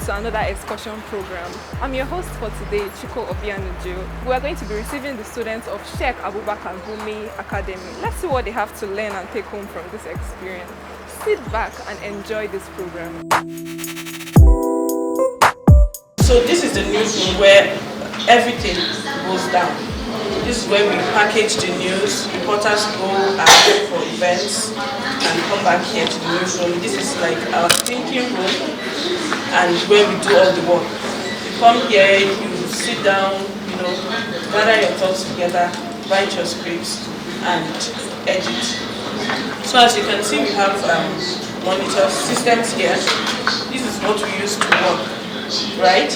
to another excursion program. I'm your host for today, Sheikh. We are going to be receiving the students of Sheikh Abubakar Gumi Academy. Let's see what they have to learn and take home from this experience. Sit back and enjoy this program. So this is the newsroom where everything goes down. This is where we package the news. Reporters go and go for events and come back here to the newsroom. This is like our thinking room and where we do all the work. You come here, you sit down, gather your thoughts together, write your scripts and edit. So as you can see, we have monitor systems here. This is what we use to work, right?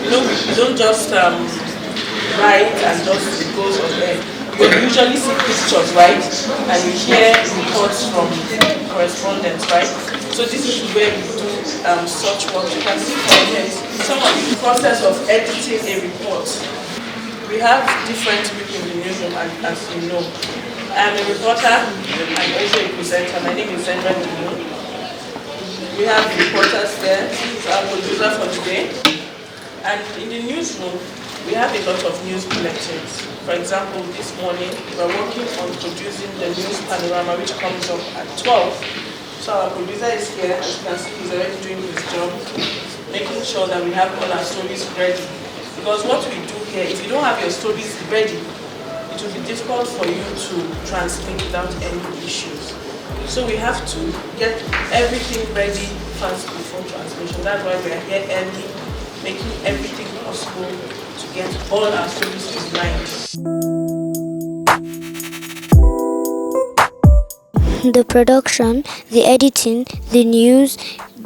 We don't just write and just it goes on there. You usually see pictures, right? And you hear reports from correspondents, right? So this is where we do such work. You can see some of the process of editing a report. We have different people in the newsroom, as you know. I'm a reporter and also a presenter. My name is Sandra. We have reporters there, so our producer for today. And in the newsroom, we have a lot of news bulletins. For example, this morning, we're working on producing the news panorama, which comes up at 12. So our producer is here, as you can see, he's already doing his job, making sure that we have all our stories ready. Because what we do here, if you don't have your stories ready, it will be difficult for you to transmit without any issues. So we have to get everything ready fast before transmission. That's why we are here early, making everything possible to get all our stories in line. The production, the editing, the news,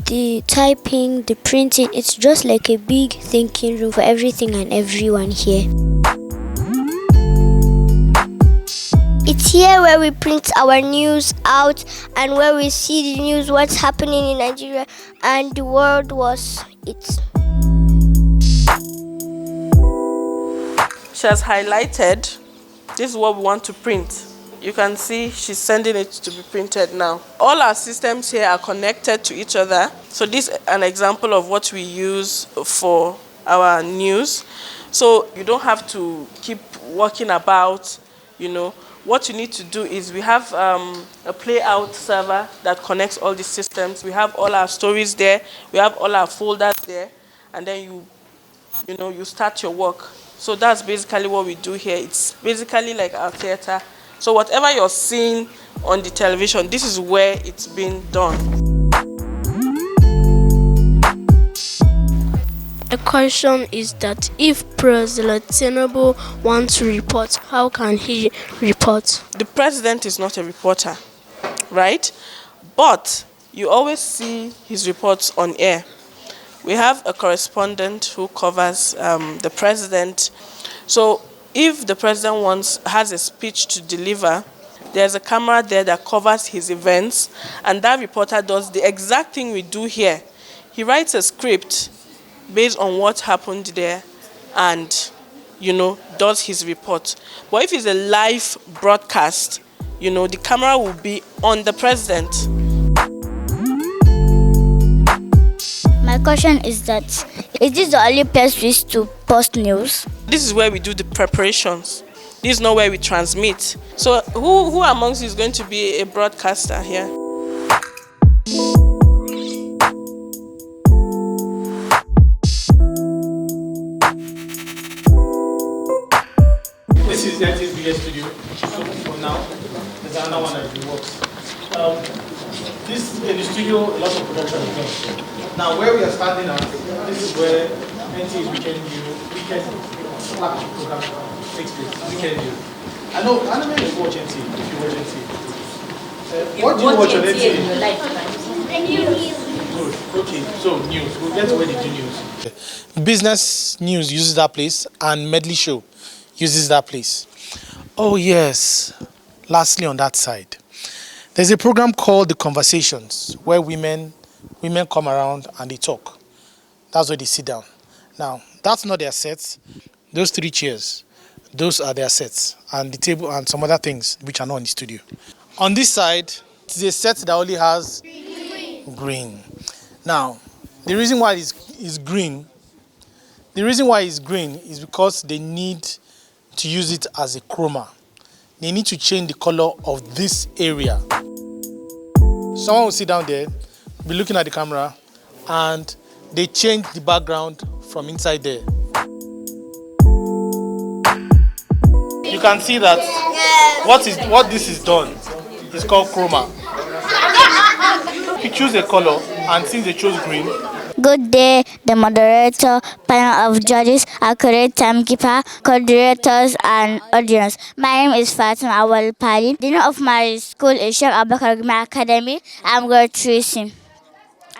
the typing, the printing, it's just like a big thinking room for everything and everyone here. It's here where we print our news out and where we see the news, what's happening in Nigeria and the world was it. She has highlighted, this is what we want to print. You can see she's sending it to be printed now. All our systems here are connected to each other. So this is an example of what we use for our news. So you don't have to keep working about, What you need to do is we have a playout server that connects all the systems. We have all our stories there. We have all our folders there. And then you start your work. So that's basically what we do here. It's basically like our theater. So whatever you're seeing on the television, this is where it's being done. The question is that if President Tinubu wants to report, how can he report? The president is not a reporter, right? But you always see his reports on air. We have a correspondent who covers the president. So if the president has a speech to deliver, there's a camera there that covers his events, and that reporter does the exact thing we do here. He writes a script based on what happened there and, does his report. But if it's a live broadcast, the camera will be on the president. My question is that, is this the only place we used to post news? This is where we do the preparations. This is not where we transmit. So who amongst you is going to be a broadcaster here? This is NT's biggest studio. So for now, there's another one that works. This in the studio, a lot of production is done. Now, where we are standing at, this is where NT's weekend flagship program takes place. Weekend view. I know anime is watch NT if you watch NT. What do you watch on NT? Good. Okay, so news. We'll get to where they do news. Business news uses that place, and Medley Show uses that place. Oh yes, lastly on that side, there's a program called The Conversations where women come around and they talk. That's where they sit down. Now, that's not their sets. Those 3 chairs, those are their sets, and the table and some other things which are not in the studio. On this side, it's a set that only has green. Now, The reason why it's green, is because they need to use it as a chroma. They need to change the color of this area. Someone will sit down there, be looking at the camera, and they change the background from inside there. You can see that what this is done is called chroma. You choose a color, and since they chose green. Good day, the moderator, panel of judges, accurate timekeeper, coordinators, and audience. My name is Fatima Awal Pali. The name of my school is Sheikh Abubakar Gumi Academy. I'm grade 3C.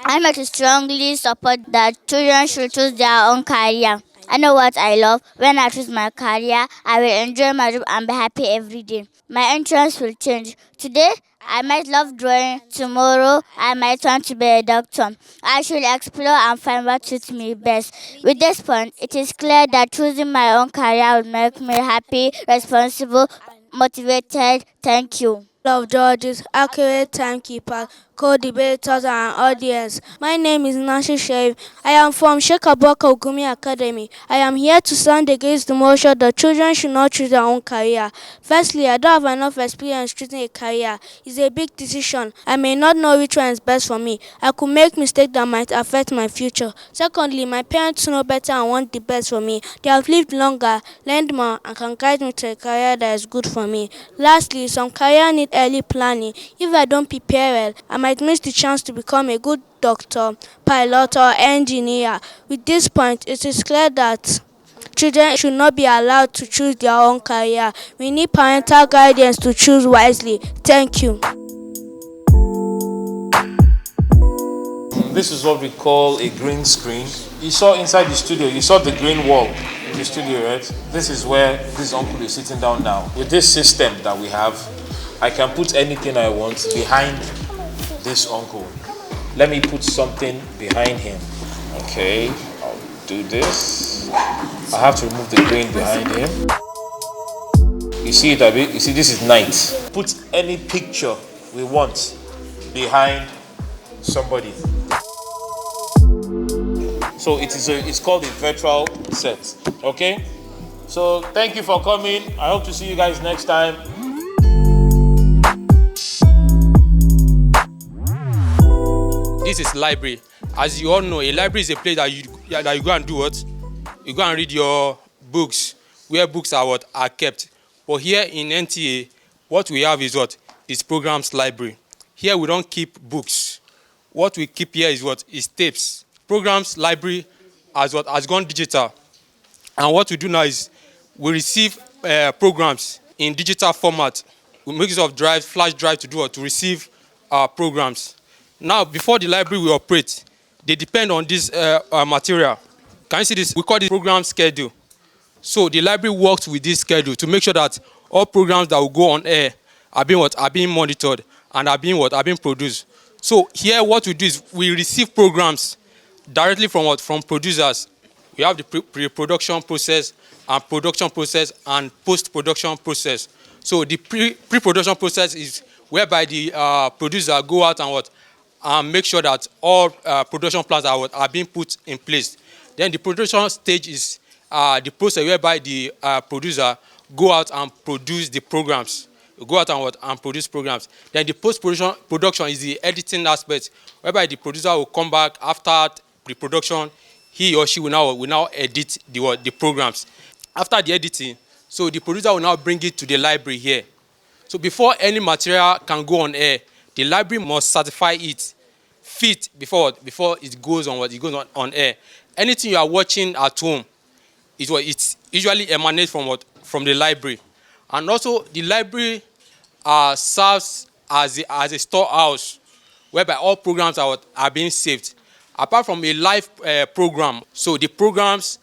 I am to strongly support that children should choose their own career. I know what I love. When I choose my career, I will enjoy my job and be happy every day. My interests will change. Today, I might love drawing. Tomorrow, I might want to be a doctor. I should explore and find what suits me best. With this point, it is clear that choosing my own career will make me happy, responsible, motivated. Thank you. Of judges, accurate timekeepers, co-debaters, and audience. My name is Sheikh. I am from Sheikh Abubakar Gumi Academy. I am here to stand against the motion that children should not choose their own career. Firstly, I don't have enough experience choosing a career. It's a big decision. I may not know which one is best for me. I could make mistakes that might affect my future. Secondly, my parents know better and want the best for me. They have lived longer, learned more, and can guide me to a career that is good for me. Lastly, some career need early planning. If I don't prepare well, I might miss the chance to become a good doctor, pilot, or engineer. With this point, it is clear that children should not be allowed to choose their own career. We need parental guidance to choose wisely. Thank you. This is what we call a green screen. You saw inside the studio, you saw the green wall in the studio, right? This is where this uncle is sitting down now. With this system that we have, I can put anything I want behind this uncle. Let me put something behind him. Okay, I'll do this. I have to remove the green behind him. You see it, Abi? You see, this is night. Put any picture we want behind somebody. So it's called a virtual set. Okay? So thank you for coming. I hope to see you guys next time. This is library. As you all know, a library is a place that you go and do what? You go and read your books, where books are kept. But here in NTA, what we have is what? Is programs library. Here we don't keep books. What we keep here is what? Is tapes. Programs library has gone digital. And what we do now is we receive programs in digital format. We make use of drive, flash drive to do what? To receive programs. Now, before the library will operate, they depend on this material. Can you see this? We call this program schedule. So the library works with this schedule to make sure that all programs that will go on air are being monitored and are being produced. So here what we do is we receive programs directly from producers. We have the pre-production process and production process and post-production process. So the pre-production process is whereby the producer go out and make sure that all production plans are being put in place. Then the production stage is the process whereby the producer go out and produce the programs. Go out and produce programs. Then the post-production is the editing aspect, whereby the producer will come back after the production. He or she will now edit the programs. After the editing, so the producer will now bring it to the library here. So before any material can go on air, the library must certify it fit before it goes on air. Anything you are watching at home it's usually emanates from the library. And also the library serves as a storehouse whereby all programs are being saved. Apart from a live program, so the programs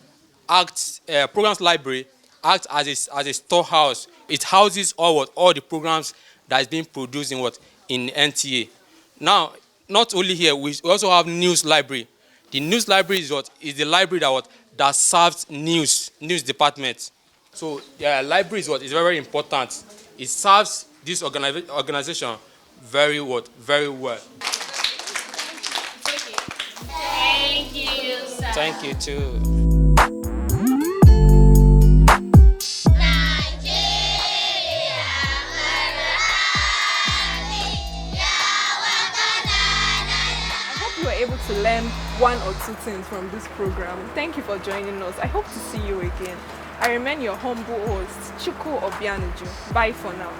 library acts as a storehouse. It houses all the programs that is being produced in NTA. Now, not only here, we also have news library. The news library is the library that serves news department. So the library is very, very important. It serves this organization very well. Thank you too. You were able to learn one or two things from this program. Thank you for joining us. I hope to see you again. I remain your humble host, Chiko Obianuju. Bye for now.